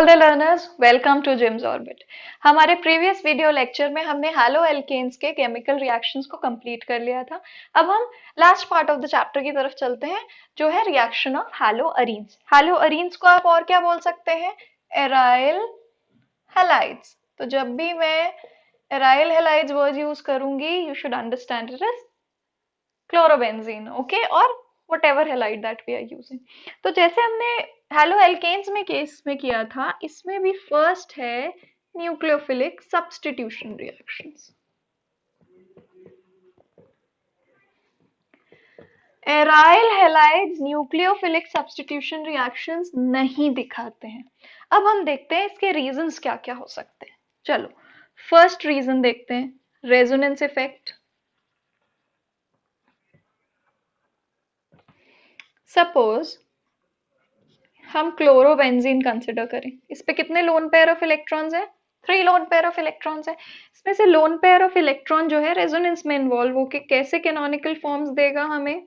All the learners, welcome to Jim's orbit. हमारे previous video lecture में हमने haloalkanes के केमिकल रिएक्शंस को कंप्लीट कर लिया था। अब हम last part of the chapter की तरफ चलते हैं, जो है reaction of haloarenes. Haloarenes को आप और क्या बोल सकते हैं? Aryl halides. तो जब भी मैं एराइल हैलाइड्स वर्ड यूज करूंगी, you should understand it as chlorobenzene, okay, और whatever halide that we are using। तो जैसे हमने हेलो एल्केन्स में केस में किया था, इसमें भी फर्स्ट है nucleophilic substitution reactions. Aryl halides nucleophilic substitution reactions नहीं दिखाते हैं। अब हम देखते हैं इसके रीजंस क्या क्या हो सकते हैं। चलो फर्स्ट रीजन देखते हैं, रेजोनेंस इफेक्ट। सपोज हम क्लोरोबेंजीन कंसिडर करें, इस पे कितने लोन पेयर ऑफ इलेक्ट्रॉन्स है? 3 लोन पेयर ऑफ इलेक्ट्रॉन्स है। इसमें से लोन पेयर ऑफ इलेक्ट्रॉन जो है रेजोनेंस में इन्वॉल्व होके कैसे कैनोनिकल फॉर्म्स देगा हमें?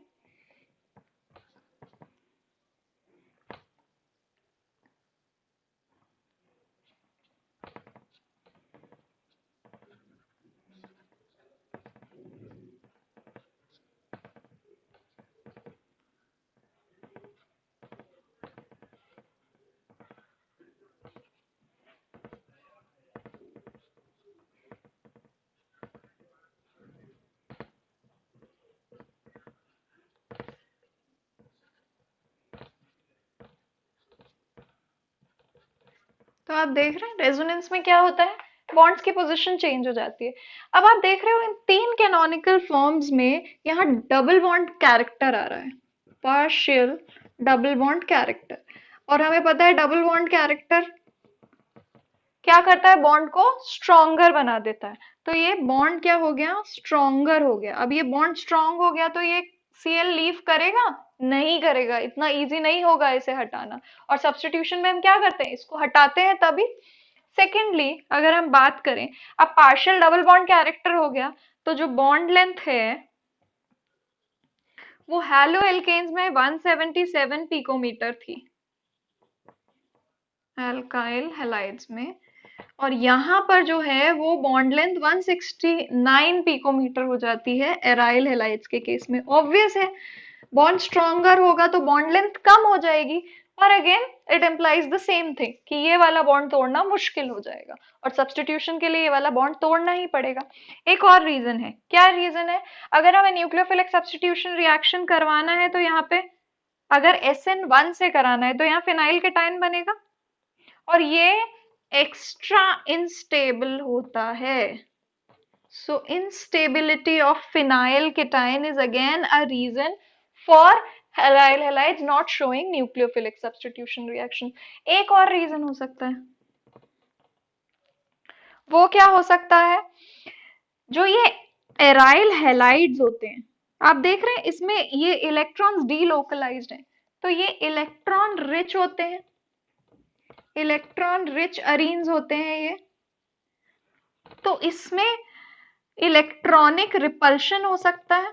तो आप देख रहे हैं रेजोनेंस में क्या होता है, बॉन्ड्स की पोजीशन चेंज हो जाती है। अब आप देख रहे हो इन 3 कैनोनिकल फॉर्म्स में यहाँ डबल बॉन्ड कैरेक्टर आ रहा है, पार्शियल डबल बॉन्ड कैरेक्टर। और हमें पता है डबल बॉन्ड कैरेक्टर क्या करता है, बॉन्ड को स्ट्रॉन्गर बना देता है। तो ये बॉन्ड क्या हो गया, स्ट्रॉन्गर हो गया। अब ये बॉन्ड स्ट्रॉन्ग हो गया तो ये Cl लीव करेगा? नहीं करेगा, इतना इजी नहीं होगा इसे हटाना। और सब्स्टिट्यूशन में हम क्या करते हैं, इसको हटाते हैं तभी। सेकेंडली अगर हम बात करें, अब पार्शियल डबल बॉन्ड कैरेक्टर हो गया, तो जो बॉन्ड लेंथ है वो हैलो एल्केन्स में 177 पिकोमीटर थी, एल्काइल हैलाइड्स में। और यहाँ पर जो है वो बॉन्ड लेंथ 169 पिकोमीटर हो जाती है एराइल हैलाइड्स के केस में। ऑब्वियस है, बॉन्ड स्ट्रॉन्गर होगा तो बॉन्ड लेंथ कम हो जाएगी, पर again it employs the same thing कि ये वाला बॉन्ड तोड़ना मुश्किल हो जाएगा और सब्स्टिट्यूशन के लिए ये वाला बॉन्ड तोड़ना ही पड़ेगा। एक और रीजन है, क्या रीजन है? अगर हमें न्यूक्लियोफिलिक सब्स्टिट्यूशन रिएक्शन करवाना है तो यहाँ पे अगर SN1 से कराना है तो यहाँ फिनाइल केटायन बनेगा और ये एक्स्ट्रा इनस्टेबल होता है। So instability of phenyl cation is again a reason for aryl halides not showing nucleophilic substitution reaction। एक और रीजन हो सकता है, वो क्या हो सकता है? जो ये एराइल हैलाइड्स होते हैं, आप देख रहे हैं इसमें ये इलेक्ट्रॉन्स डीलोकलाइज्ड हैं, तो ये इलेक्ट्रॉन रिच होते हैं, इलेक्ट्रॉन रिच अरीन्स होते हैं ये। तो इसमें इलेक्ट्रॉनिक रिपल्शन हो सकता है।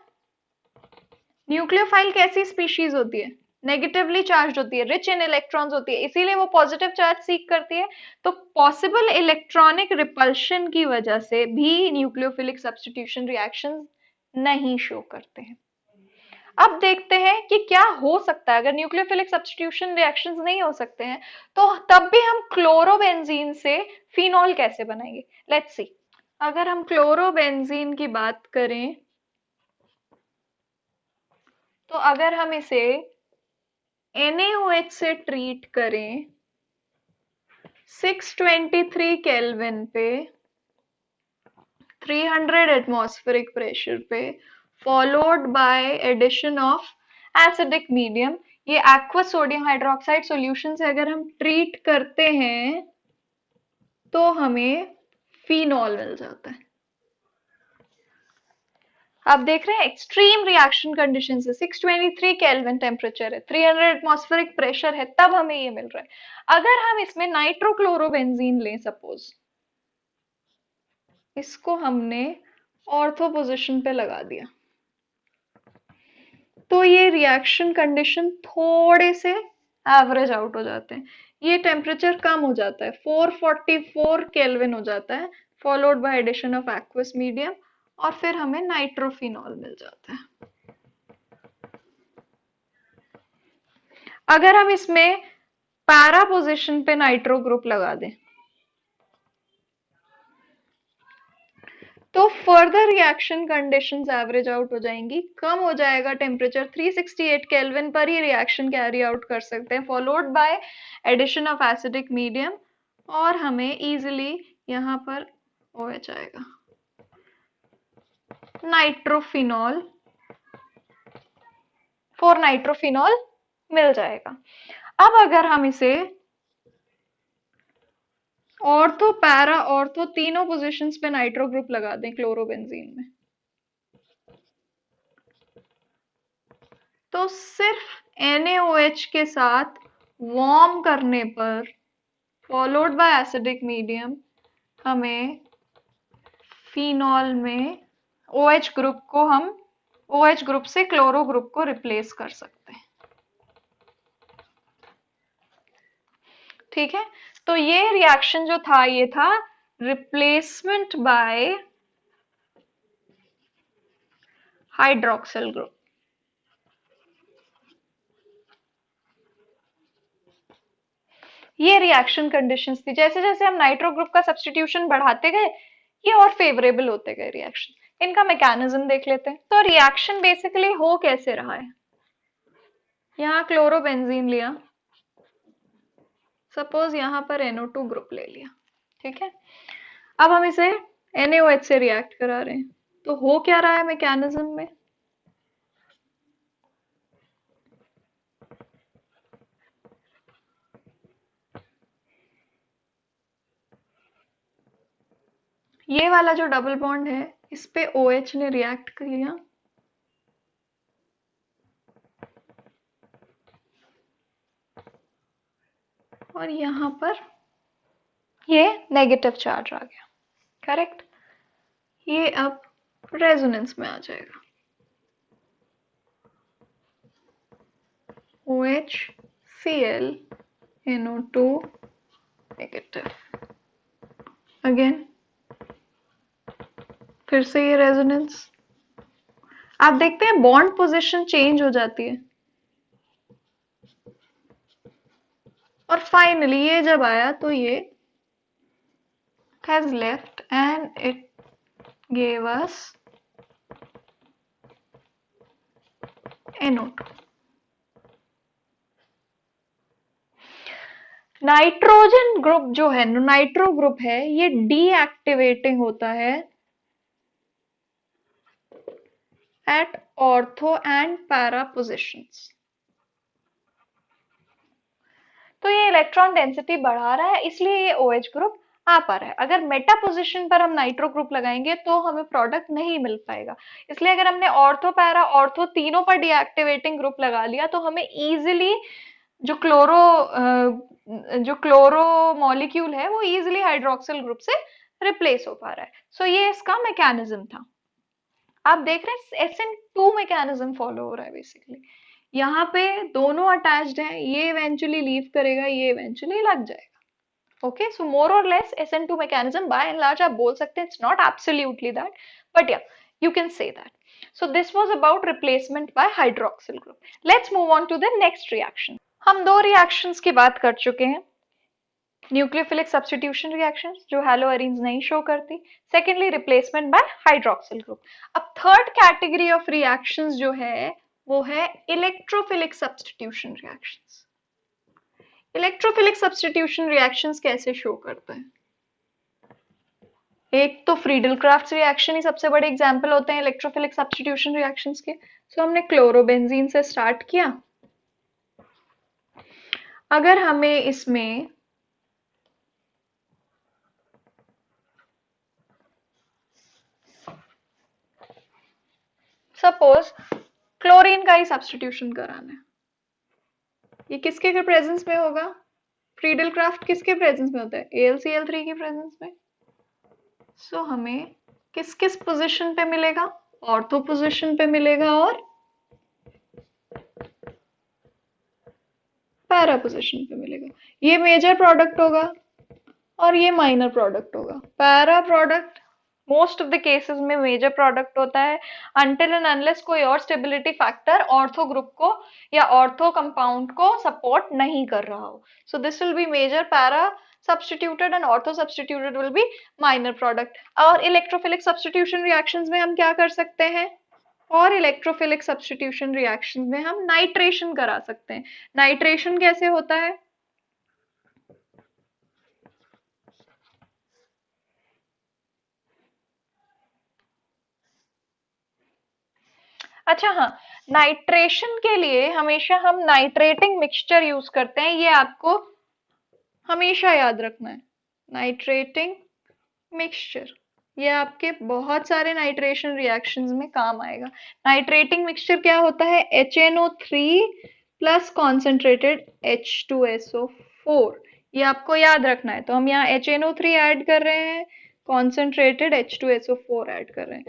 न्यूक्लियोफाइल कैसी स्पीशीज होती है? नेगेटिवली चार्ज होती है, रिच इन इलेक्ट्रॉन्स होती है, इसीलिए वो पॉजिटिव चार्ज सीक करती है। तो पॉसिबल इलेक्ट्रॉनिक रिपल्शन की वजह से भी न्यूक्लियोफिलिक सब्स्टिट्यूशन रिएक्शंस नहीं शो करते हैं। अब देखते हैं कि क्या हो सकता है अगर न्यूक्लियोफिलिक सब्स्टिट्यूशन रिएक्शंस नहीं हो सकते हैं, तो तब भी हम क्लोरोबेंजीन से फिनॉल कैसे बनाएंगे। Let's see. अगर हम क्लोरोबेंजीन की बात करें तो अगर हम इसे NaOH से ट्रीट करें 623 केल्विन पे 300 एटमॉस्फेरिक प्रेशर पे, followed by addition of acidic medium, ये एक्वस सोडियम हाइड्रोक्साइड सॉल्यूशन से अगर हम ट्रीट करते हैं तो हमें फिनॉल मिल जाता है। आप देख रहे हैं एक्सट्रीम रिएक्शन कंडीशन से 623 केल्विन टेम्परेचर है, 300 एटमॉस्फेरिक प्रेशर है, तब हमें ये मिल रहा है। अगर हम इसमें नाइट्रोक्लोरोबेंजीन लें सपोज, इसको हमने ऑर्थो पोजीशन पे लगा दिया, तो ये रिएक्शन कंडीशन थोड़े से एवरेज आउट हो जाते हैं। ये टेम्परेचर कम हो जाता है, 444 केल्विन हो जाता है, followed by addition of aqueous medium, और फिर हमें नाइट्रोफिनॉल मिल जाता है। अगर हम इसमें पैरा पोजीशन पे नाइट्रो ग्रुप लगा दें तो further reaction conditions average out हो जाएंगी, कम हो जाएगा टेम्परेचर, 368 केल्विन पर ही रिएक्शन कैरी आउट कर सकते हैं, followed by addition of acidic medium, और हमें इजीली यहाँ पर OH आएगा, नाइट्रोफिनॉल, 4 नाइट्रोफिनॉल मिल जाएगा। अब अगर हम इसे ऑर्थो, पैरा, ऑर्थो तीनों पोजीशंस पे नाइट्रो ग्रुप लगा दें क्लोरोबेंजीन में, तो सिर्फ NaOH के साथ वार्म करने पर, फॉलोड बाय एसिडिक मीडियम, हमें फिनॉल में OH ग्रुप को, हम OH ग्रुप से क्लोरो ग्रुप को रिप्लेस कर सकते हैं। ठीक है, तो ये रिएक्शन जो था ये था रिप्लेसमेंट बाय हाइड्रोक्सिल ग्रुप। ये रिएक्शन कंडीशंस थी। जैसे जैसे हम नाइट्रो ग्रुप का सब्स्टिट्यूशन बढ़ाते गए ये और फेवरेबल होते गए रिएक्शन। इनका मैकेनिज्म देख लेते हैं। तो रिएक्शन बेसिकली हो कैसे रहा है, यहाँ क्लोरोबेंजीन लिया, सपोज यहाँ पर NO2 ग्रुप ले लिया, ठीक है। अब हम इसे NaOH से रिएक्ट करा रहे हैं, तो हो क्या रहा है मैकेनिज्म में, ये वाला जो डबल बॉन्ड है इस पे OH ने रिएक्ट किया, और यहाँ पर ये नेगेटिव चार्ज आ गया, करेक्ट। ये अब रेजोनेंस में आ जाएगा, OH Cl NO2 negative, again फिर से ये रेजोनेंस, आप देखते हैं बॉन्ड पोजीशन चेंज हो जाती है, और फाइनली ये जब आया तो ये has left and it gave us NO2। Nitrogen group जो है, नाइट्रो ग्रुप है, ये डीएक्टिवेटिंग होता है at ortho and para positions. तो ये इलेक्ट्रॉन डेंसिटी बढ़ा रहा है, इसलिए ये OH ग्रुप आ पा रहा है। अगर मेटा पोजीशन पर हम नाइट्रो ग्रुप लगाएंगे तो हमें प्रोडक्ट नहीं मिल पाएगा, इसलिए अगर हमने ऑर्थो, पैरा, ऑर्थो तीनों पर डीएक्टिवेटिंग ग्रुप लगा लिया तो हमें इजीली जो क्लोरो मॉलिक्यूल है वो इजीली हाइड्रोक्सिल ग्रुप से रिप्लेस हो पा रहा है। सो ये इसका मैकेनिज्म था। आप देख रहे हैं SN2 मैकेनिज्म फॉलो हो रहा है बेसिकली। यहाँ पे दोनों अटैच्ड हैं, ये इवेंचुअली लीव करेगा, ये इवेंचुअली लग जाएगा। ओके, सो मोर और less SN2 mechanism bye and large आप बोल सकते हैं, it's not absolutely that, but या you can say that. So this was about replacement by hydroxyl group. Let's move on to the next reaction. हम दो reactions की बात कर चुके हैं, न्यूक्लियोफिलिक सब्स्टिट्यूशन रिएक्शंस जो हैलोअरीन्स नहीं शो करती, secondly replacement bye hydroxyl group. अब थर्ड कैटेगरी ऑफ रिएक्शंस जो है वो है electrophilic substitution reactions. Electrophilic substitution reactions कैसे शो करते हैं, एक तो फ्रीडल क्राफ्ट रिएक्शन ही सबसे बड़े एग्जांपल होते हैं इलेक्ट्रोफिलिक सब्स्टिट्यूशन रिएक्शंस के। सो हमने क्लोरोबेंजीन से स्टार्ट किया, अगर हमें इसमें सपोज क्लोरीन का ही सब्स्टिट्यूशन कराना है, ये किसके के प्रेजेंस में होगा, फ्रीडल क्राफ्ट किसके प्रेजेंस में होता है, AlCl3 के प्रेजेंस में। सो हमें किस किस पोजीशन पे मिलेगा, ऑर्थो पोजीशन पे मिलेगा और पैरा पोजीशन पे मिलेगा। ये मेजर प्रोडक्ट होगा और ये माइनर प्रोडक्ट होगा। Para product most of the cases में मेजर प्रोडक्ट होता है अनटिल एंड अनलेस कोई और स्टेबिलिटी फैक्टर ऑर्थो ग्रुप को या ऑर्थो कंपाउंड को सपोर्ट नहीं कर रहा हो। So this will be major para substituted and ortho substituted will be minor product. और इलेक्ट्रोफिलिक सब्स्टिट्यूशन रिएक्शंस में हम क्या कर सकते हैं? और इलेक्ट्रोफिलिक सब्स्टिट्यूशन रिएक्शन में हम नाइट्रेशन करा सकते हैं। नाइट्रेशन कैसे होता है? अच्छा हाँ, नाइट्रेशन के लिए हमेशा हम नाइट्रेटिंग मिक्सचर यूज करते हैं, ये आपको हमेशा याद रखना है। नाइट्रेटिंग मिक्सचर ये आपके बहुत सारे नाइट्रेशन रिएक्शंस में काम आएगा। नाइट्रेटिंग मिक्सचर क्या होता है? HNO3 प्लस कॉन्सेंट्रेटेड H2SO4, ये आपको याद रखना है। तो हम यहाँ HNO3 ऐड कर रहे हैं, कॉन्सेंट्रेटेड H2SO4 ऐड कर रहे हैं।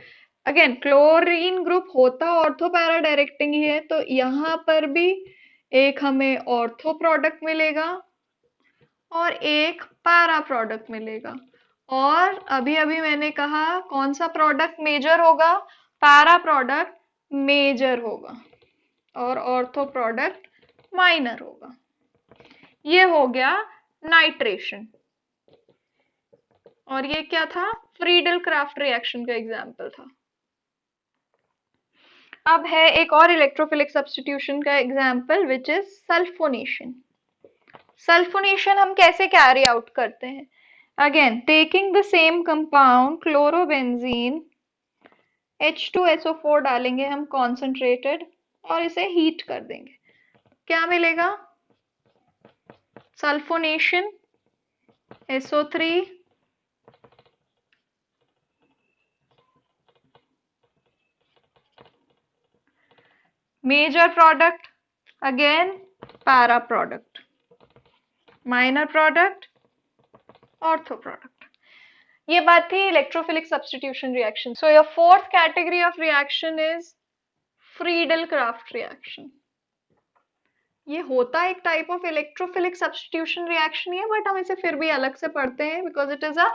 अगेन क्लोरीन ग्रुप होता ऑर्थो पैरा डायरेक्टिंग ही है, तो यहाँ पर भी एक हमें ऑर्थो प्रोडक्ट मिलेगा और एक पैरा प्रोडक्ट मिलेगा। और अभी अभी मैंने कहा कौन सा प्रोडक्ट मेजर होगा? पैरा प्रोडक्ट मेजर होगा और ऑर्थो प्रोडक्ट माइनर होगा। ये हो गया नाइट्रेशन। और ये क्या था? फ्रीडल क्राफ्ट रिएक्शन का एग्जाम्पल था। अब है एक और इलेक्ट्रोफिलिक सब्स्टिट्यूशन का example which is sulphonation. Sulphonation हम कैसे कैरी आउट करते हैं? Again taking the same compound chlorobenzene H2SO4 डालेंगे हम कॉन्सेंट्रेटेड और इसे हीट कर देंगे। क्या मिलेगा? Sulphonation SO3 major product again para product, minor product ortho product. ये बात थी electrophilic substitution reaction. So your fourth category of reaction is Friedel Crafts reaction. ये होता है एक type of electrophilic substitution reaction ही है, बट हम इसे फिर भी अलग से पढ़ते हैं because it is a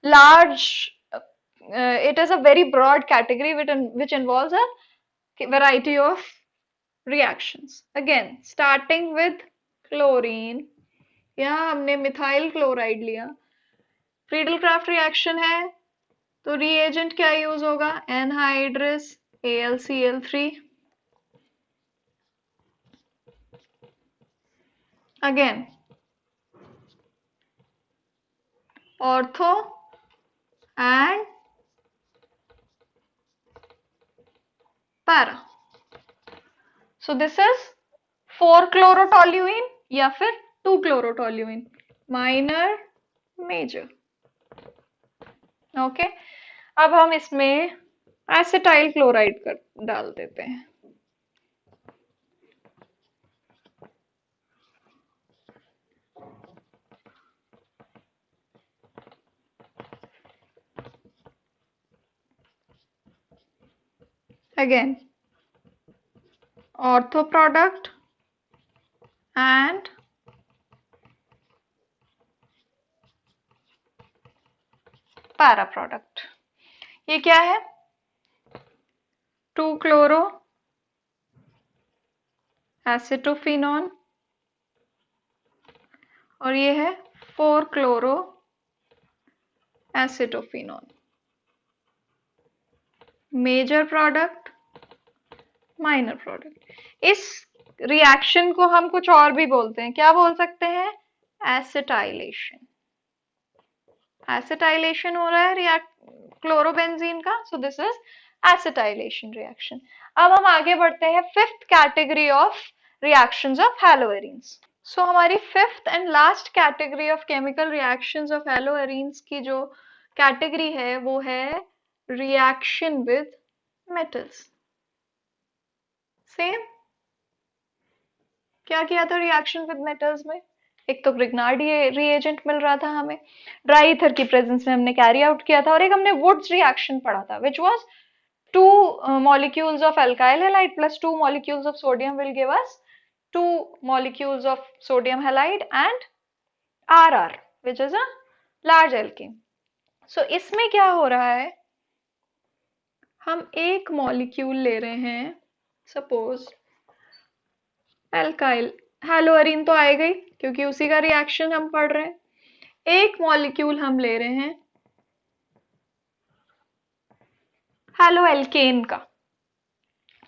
large it is a very broad category which involves a variety of reactions. Again starting with chlorine, यहाँ हमने मिथाइल क्लोराइड लिया। फ्रीडल क्राफ्ट रिएक्शन है तो रिएजेंट क्या यूज होगा? Anhydrous AlCl3। Again ortho and para. So this is 4-chlorotoluene या फिर 2-chlorotoluene, minor major. Okay, अब हम इसमें एसिटाइल क्लोराइड कर डाल देते हैं। Again ortho product and para product। ये क्या है? 2-chloro एसिटोफिनॉन और ये है 4-chloro acetophenone. Major product, minor product. इस रिएक्शन को हम कुछ और भी बोलते हैं, क्या बोल सकते हैं? एसिटाइलेशन। एसिटाइलेशन हो रहा है क्लोरोबेंजीन का, so this is acetylation reaction. अब हम आगे बढ़ते हैं fifth category of reactions of haloarenes. So हमारी fifth and last category of chemical reactions of haloarenes की जो कैटेगरी है वो है रिएक्शन विद मेटल्स। सेम क्या किया था रिएक्शन विद मेटल्स में? एक तो ब्रिग्नार्ड रिएजेंट मिल रहा था हमें, ड्राई ईथर की प्रेजेंस में हमने कैरी आउट किया था, और एक हमने वुड्स रिएक्शन पढ़ा था which was 2 molecules of alkyl halide plus 2 molecules of sodium will give us 2 molecules of sodium halide and RR, which is a large alkane. So इसमें क्या हो रहा है, हम एक मॉलिक्यूल ले रहे हैं, सपोज एल्काइल, हेलोअरीन तो आएगा ही क्योंकि उसी का रिएक्शन हम पढ़ रहे हैं। एक मॉलिक्यूल हम ले रहे हैं हेलोएल्केन का,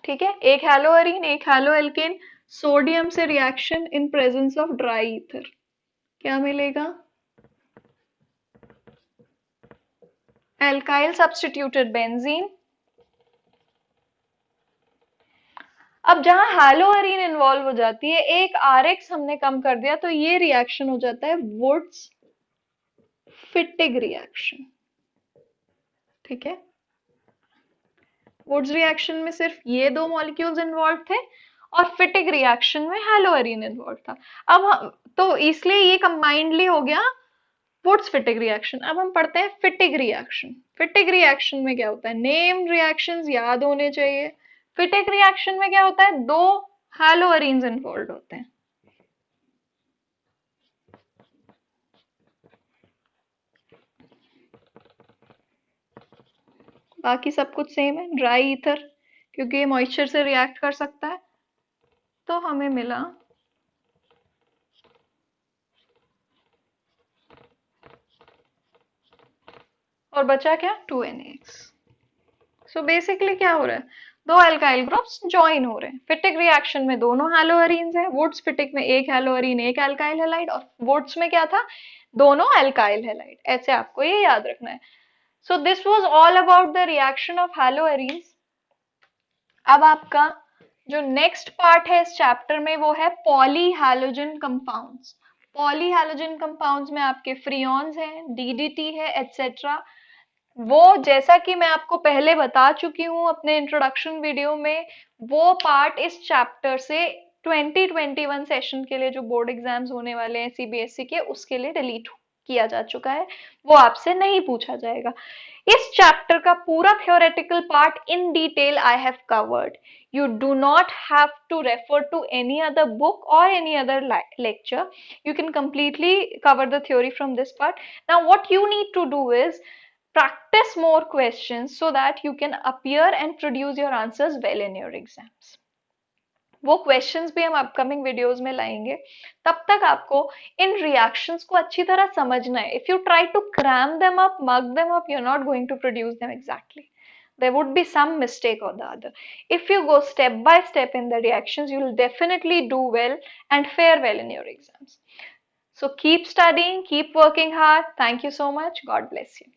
ठीक है, एक हेलोअरीन एक हेलोएल्केन, सोडियम से reaction in presence of dry ether, क्या मिलेगा, एल्काइल सब्स्टिट्यूटेड बेंजीन। अब जहां हेलोअरीन इन्वॉल्व हो जाती है, एक आरएक्स हमने कम कर दिया, तो ये रिएक्शन हो जाता है वुड्स फिटिग रिएक्शन, ठीक है। वुड्स रिएक्शन में सिर्फ ये दो मॉलिक्यूल्स इन्वॉल्व थे और फिटिग रिएक्शन में हेलोअरीन इन्वॉल्व था। अब तो इसलिए ये कंबाइंडली हो गया वुड्स फिटिग रिएक्शन। अब हम पढ़ते हैं फिटिग रिएक्शन। फिटिग रिएक्शन में क्या होता है, नेम रिएक्शंस याद होने चाहिए। फिटिग रिएक्शन में क्या होता है, दो हेलोअरीन्स इन्वॉल्व होते हैं, बाकी सब कुछ सेम है। ड्राई ईथर क्योंकि ये मॉइस्चर से रिएक्ट कर सकता है, तो हमें मिला और बचा क्या, 2NaX। सो बेसिकली क्या हो रहा है, दो एल्काइल ग्रुप्स ज्वाइन हो रहे हैं। फिटिक रिएक्शन में दोनों हेलोअरीन्स हैं, वुड्स फिटिक में एक हेलोअरीन एक एल्काइल हैलाइड, और वुड्स में क्या था, दोनों एल्काइल हैलाइड। ऐसे आपको ये याद रखना है। So this was all about the reaction of haloarenes. अब आपका जो नेक्स्ट पार्ट है इस चैप्टर में वो है poly halogen compounds. Poly halogen compounds में आपके फ्रियॉन्स हैं, डीडीटी है, एटसेट्रा। वो जैसा कि मैं आपको पहले बता चुकी हूँ अपने इंट्रोडक्शन वीडियो में, वो पार्ट इस चैप्टर से 2021 सेशन के लिए जो बोर्ड एग्जाम्स होने वाले हैं सीबीएसई के, उसके लिए डिलीट किया जा चुका है, वो आपसे नहीं पूछा जाएगा। इस चैप्टर का पूरा theoretical part in detail I have covered. You do not have to refer to any other book or any other lecture. You can completely cover the theory from this part. Now what you need to do is practice more questions so that you can appear and produce your answers well in your exams. वो questions भी हम upcoming videos में लाएंगे। तब तक आपको इन reactions को अच्छी तरह समझना है। If you try to cram them up, mug them up, you are not going to produce them exactly. There would be some mistake or the other. If you go step by step in the reactions, you will definitely do well and fare well in your exams. So keep studying, keep working hard. Thank you so much. God bless you.